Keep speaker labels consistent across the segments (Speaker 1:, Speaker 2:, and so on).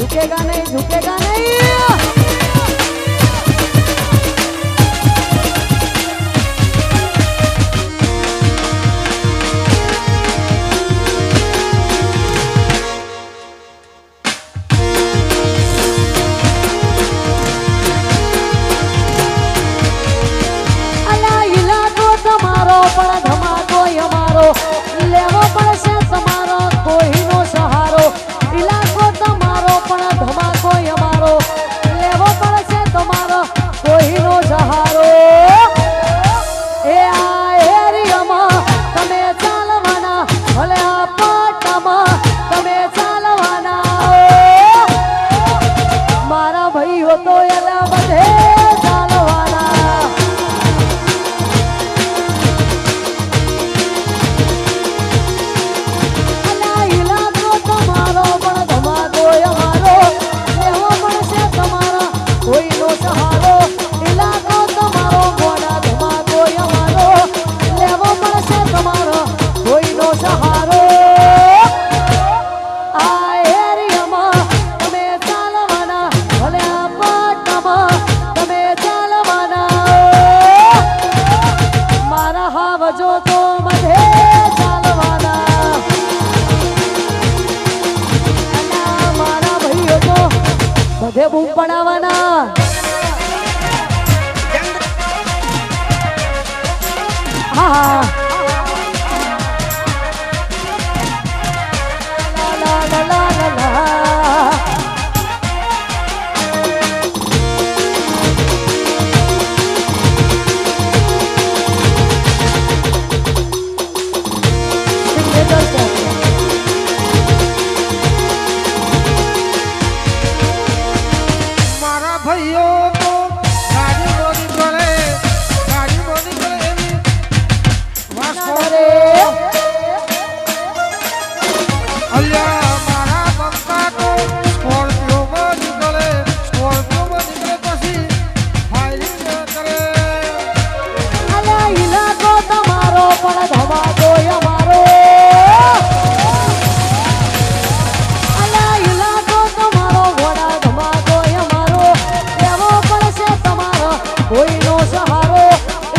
Speaker 1: झुकेगा नहीं झुकेगा नहीं પણ ધમાકો અમારો લેવો પડશે તમારો કોઈનો સહારો ઇલાકો તમારો પણ ધમાકો અમારો લેવો પડશે તમારો કોઈનો સહારો એ આ એરિયામાં તમે ચાલવાના ભલે આ પાટામાં તમે ચાલવાના મારા ભાઈઓ તો એલા બધે બધે બૂમ પડાવવાના હા લા લા લા લા લા
Speaker 2: ભાઈઓ તો ગાડી બોલી કરે એવી વાસ કરે અલ્યા મારા બંકા તો સ્કોર્પિયોમાં નીકળે પછી ફાયરિંગ કરે
Speaker 1: અલ્યા ઇલાકો તમારો પણ ધમાકો અમારો કોઈનો સહારો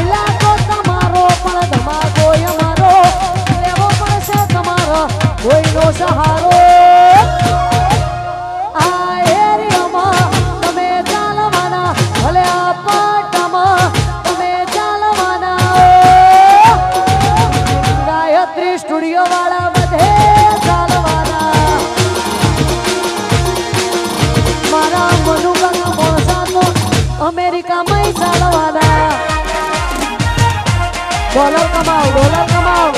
Speaker 1: ઇલાકો તમારો પણ ધમાકો અમારો લેવો પડશે તમારો કોઈનો સહારો આ એરિયામાં તમે ચાલવાના ભલે આ પાટામાં તમે ચાલવાના ગાયત્રી સ્ટુડિયો વાળા બધે ચાલવાના મારા મનુકાના મોસાનો અમેરિકામાં ચાલવાના ડોલર કમાવ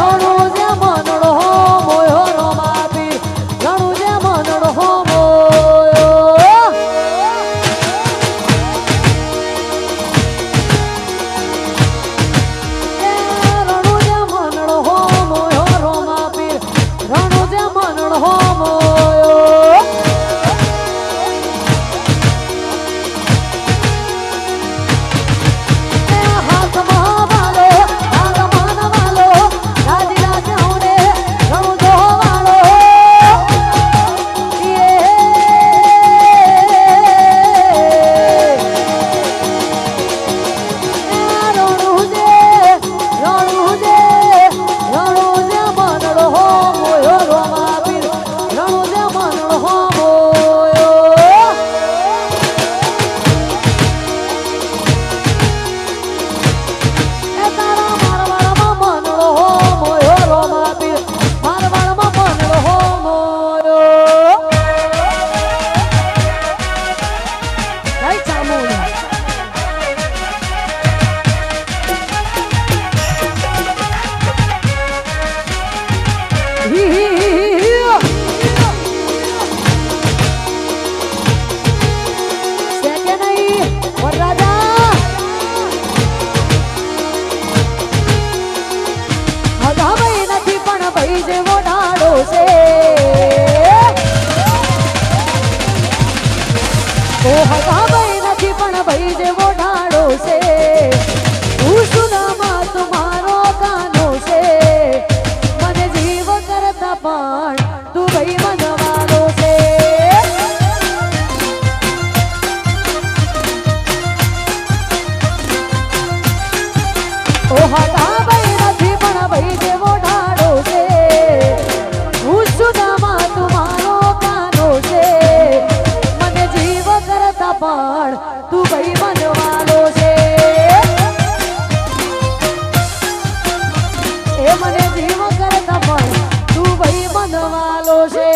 Speaker 1: રણુ જે મનડો મોયો રોમાપી રણુ જે મનડો મોયો રણુ જે મનડો મોયો રોમાપી રણુ જે મનડો મોયો હાથમાં વાલો હાથમાં વાલો રાજી રાજા હોને રણુ જો વાલો મનડો હો મોયો રોમાપીર રણુ જે મનડો હો મોયો એ તારા મારવાડમાં મનડો હો મોયો રોમાપીર મારવાડમાં મનડો હો મોયો જય ચામુંડા છે કે નહીં વરરાજા હગા ભાઈ નથી પણ ભાઈ જેવો ડાળો છે ઓ હગા ભાઈ નથી પણ ભાઈ જેવો ડાળો છે હું સુનામાં તમારો કાનો છે મને જીવ કરતા પણ તું ભાઈ મનવાળો છે ઓ હગા ભાઈ નથી પણ ભાઈ જેવો ડાળો છે હું સુનામાં તમારો કાનો છે મને જીવ કરતા પણ તું ભાઈ મનવાળો છે એ મને જીવ કરતા પણ તું ભાઈ મનવાળો છે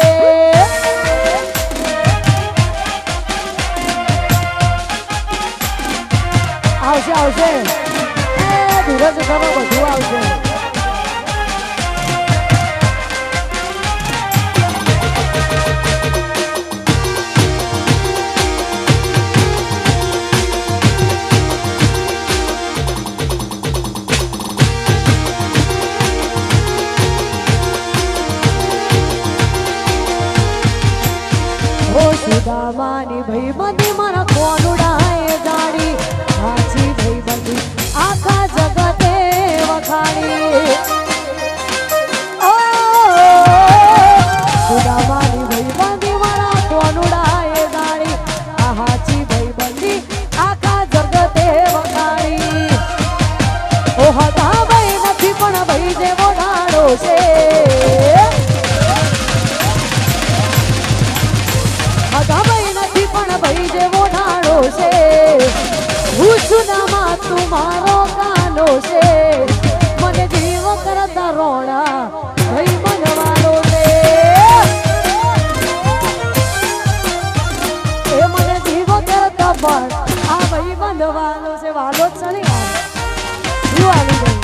Speaker 1: આવશે આવશે એ ધીરજ તમે બધું આવશે ઓ સુદામાની ભાઈ બંધી મારા કોનુડાએ જાડી સાચી ભાઈ બંધી આખા જગતે વખાણી ઓ સુદામાની ભાઈ બંધી મારા કોનુડાએ જાડી આ સાચી ભાઈ બંધી આખા જગતે વખાણી ઓ હતા ભાઈ નથી પણ ભાઈ જેવો ડાળો છે હગા ભાઈ નથી પણ ભાઈ જેવો ડાળો છે હું સુનામાં તું મારો કાનો છે મને જીવ કરતા રોણા ભાઈ મનવાળો છે એ મને જીવ કરતા પણ આ ભાઈ મનવાળો છે વાલો જ ચડી આવી ગઈ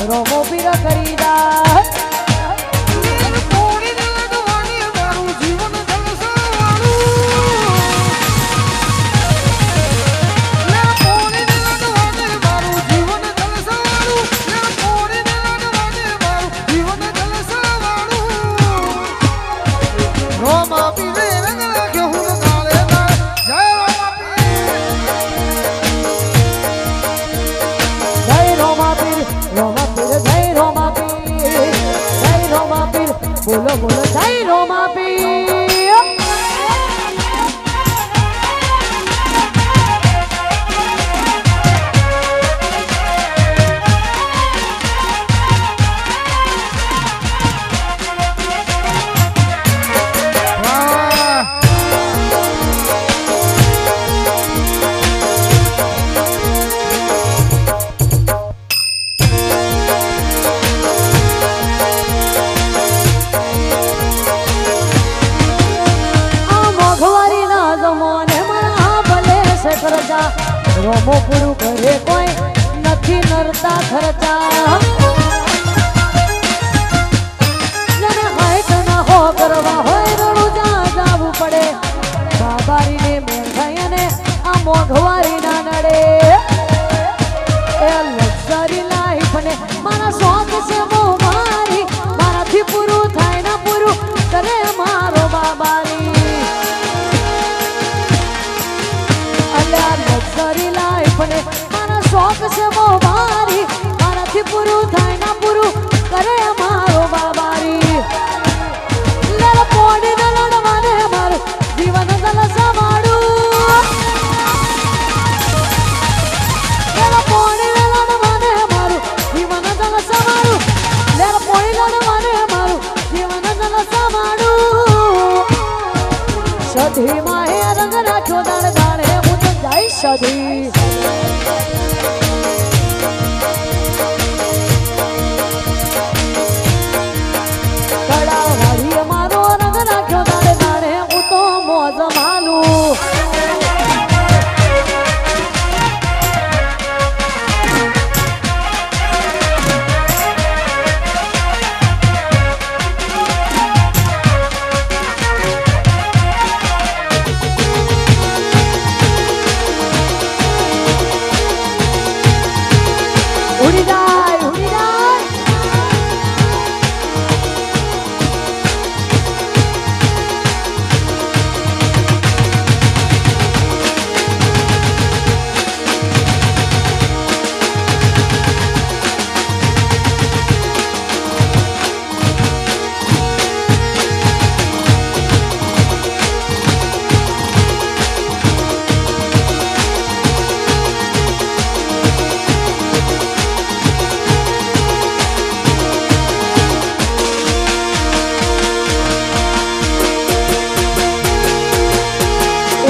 Speaker 1: રોમો પીર કરી જા
Speaker 2: પોણીને લડવાની મારું જીવન જલસાવાળું. લે પોણીને લડવાની મારું જીવન જલસાવાળું. લે પોણીને લડવાની મારું જીવન જલસાવાળું. રોમા પીરે રંગ રાખ્યો હું કાળે કાળ. જય રોમા પીર.
Speaker 1: રોમા પીર જય રોમા પીર જય રોમા પીર બોલો બોલો જય રોમા પીર
Speaker 2: વાહ.
Speaker 1: આ મોઘવારી ના જમોને મારા ભલે છે ખર્ચા રોમો પૂરું કરે કોઈ નથી નરતા ખર્ચા જેને હાઈટ ના હો કરવા હોય રડું જાવું પડે બાબારીને મેઘાઈ અને આ મોઘવારી ના નડે એ લક્ઝરી લાઈફ ને મારા શોખ છે બહુ મારી મારાથી પૂરું થાય ના પૂરું કરે મારો બાબારી અલ્યા લક્ઝરી લાઈફ ને મારા શોખ છે બહુ મારી મારાથી પૂરું થાય ના પૂરું કરે મારો બાબારી લડ પોડી ન લડવાને મારું જીવન જલસા માડું લડ પોડી ન લડવાને મારું જીવન જલસા માડું લડ પોડી લડવાને મારું જીવન જલસા માડું સધી માહે રંગ રાખ્યો દાડે દાડે હું તો જઈ સધી કડાવાળી મારો રંગ રાખ્યો દાડે દાડે હું તો મોજ માલું ઉડી જાય ઉડી જાય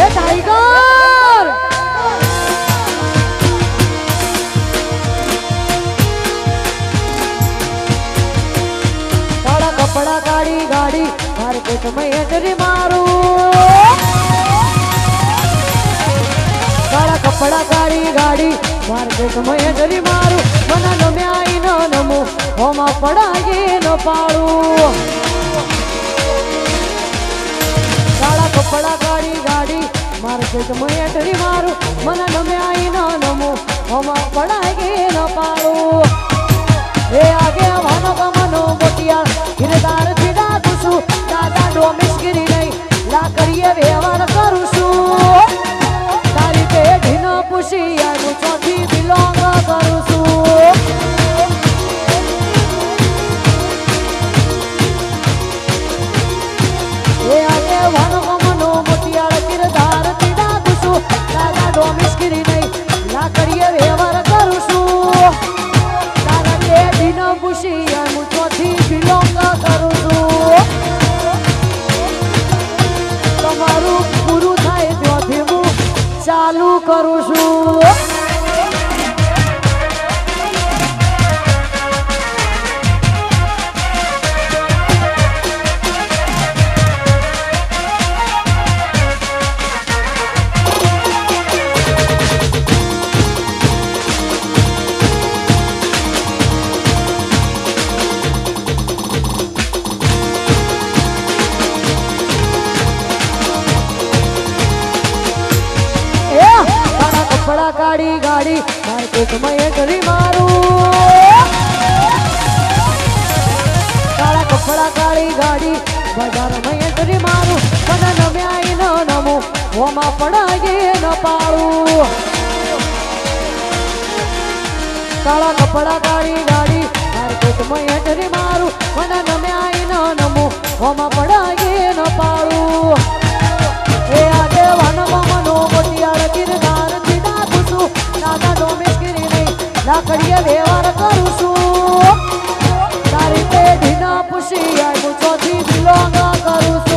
Speaker 1: એ ટાઈગર કાળા કપડા કાળી ગાડી માર્કેટમાં એન્ટ્રી મારું કાળા કપડા કાળી ગાડી માર્કેટમાં એન્ટ્રી મારું મને નમ્યા ઈ ન નમું હોમાં પડાય ન પાડું કાળા કપડા કાળી ગાડી માર્કેટમાં એન્ટ્રી મારું મને નમ્યા ઈ ન નમું હોમાં પડાય ન પાડું એ આગે વાનો કમનો મોટિયાળ ગિરદાર થી ડાકું છું દાદા ડોમિસગીરી નહીં લાકડીએ વ્યવહાર કરું છું તારી પેઢીનો પુશિયાનું ચોથી બિલોંગ કરું છું એ આગે વાનો કમનો મોટિયાળ ગિરદાર થી ડાકું છું દાદા ડોમિસગીરી નહીં લાકડીએ વ્યવહાર કરું છું તારા પેઢીનો પુશિયાનું ચોથી બિલોંગ કરું છું તમારું પૂરું થાય ત્યાંથી હું ચાલુ કરું છું માર્કેટમાં એન્ટ્રી મારું કાળા કપડા કાળી ગાડી બજારમાં એન્ટ્રી મારું મને નમ્યા ન નમો ઓમાં પડાય ન પાડું કાળા કપડા કાળી ગાડી માર્કેટમાં એન્ટ્રી મારું મને નમ્યા ન નમો ઓમાં પડાય ન પાડું એ આગેવાન મનો મોટિયાળ ગિરનાર થી નાખું છું દાદા ડોમે કરી નહીં લાકડીએ વ્યવહાર કરું છું તારી પેઢીના પૂછી આવું ચોથી બિલોંગ કરું છું